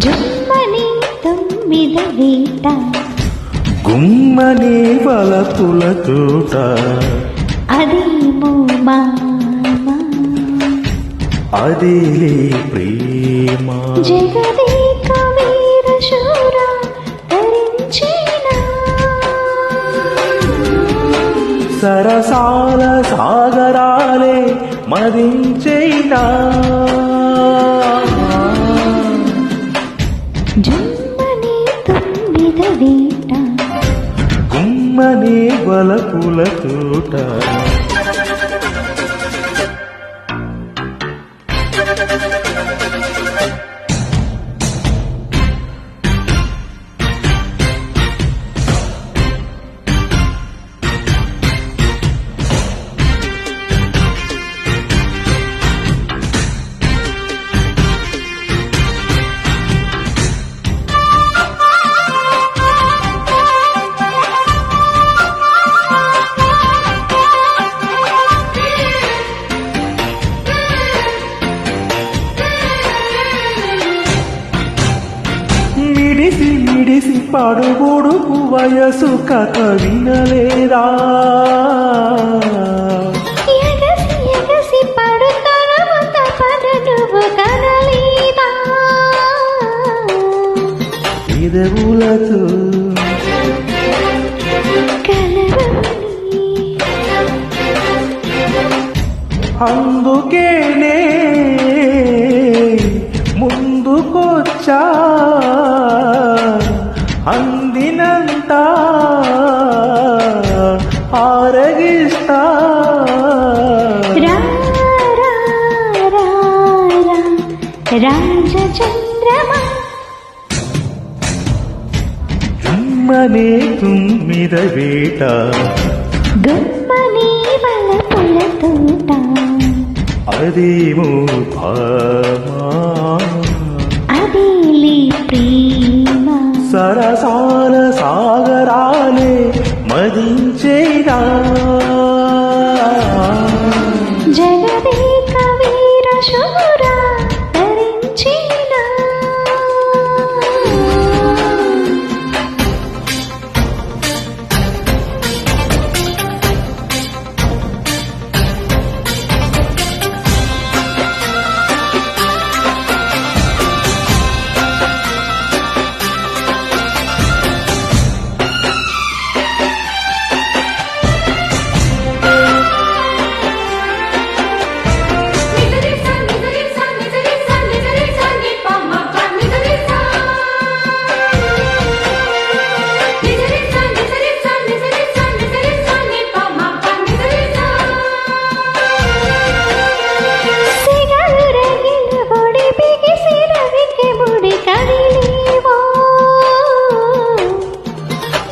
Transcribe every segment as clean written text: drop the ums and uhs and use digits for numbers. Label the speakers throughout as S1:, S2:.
S1: జుమ్మని తొమ్మిద వీట
S2: గుమ్మని వలపుల తోట
S1: అదేమో
S2: అదేలే ప్రేమ
S1: జగదేక వీర శూర ధరించిన
S2: సరసాల సాగరాలే మదించేనా
S1: జుమ్మని తొమ్మిద వీట
S2: గుమ్మని వలపుల తోట మిడిసి పడుగుడుకు వయసు కథ వినలేదా
S1: ఎగసి పడుతరముత పదనువు కనలేదా
S2: ఇదవులతో
S1: కలవని
S2: అందుకేనే ముందుకొచ్చా అందినంత ఆరగిస్తా
S1: రాజచంద్రమా
S2: జుమ్మనే తుమ్మిద వేట
S1: గుమ్మని వలపుల తోట
S2: అదేమో భామా
S1: అదేలే ప్రేమ
S2: సరసాల సాగరాలే మదించేనా
S1: జగదేక వీర శూర ధరించిన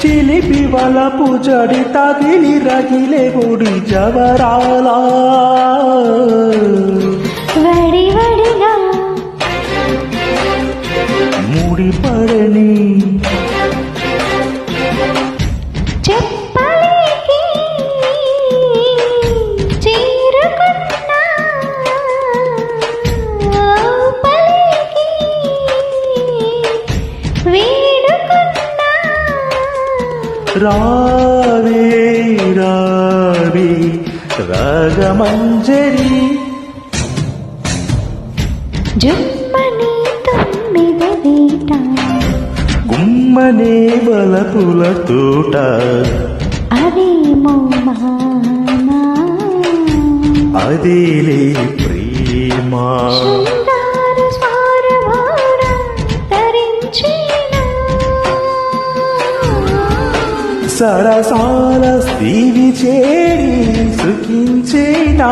S2: చిలిపి వలపు జడి తగిలి రగిలే గుడి జవరాలా
S1: వడివడిగా
S2: ముడిపడని
S1: చెప్పలేకి చేరుకున్నా పలికి వేడుకున్నా
S2: రావే రావే రాగమంజరి
S1: జుమ్మ తొమ్మిద వేట
S2: గుమ్మనే వలపుల తోట
S1: అదేమో మహానా
S2: అదేలే ప్రేమ
S1: శృంగార స్వరవాడ తరించిన
S2: సరసాల స్థివి చేరి సుఖించేనా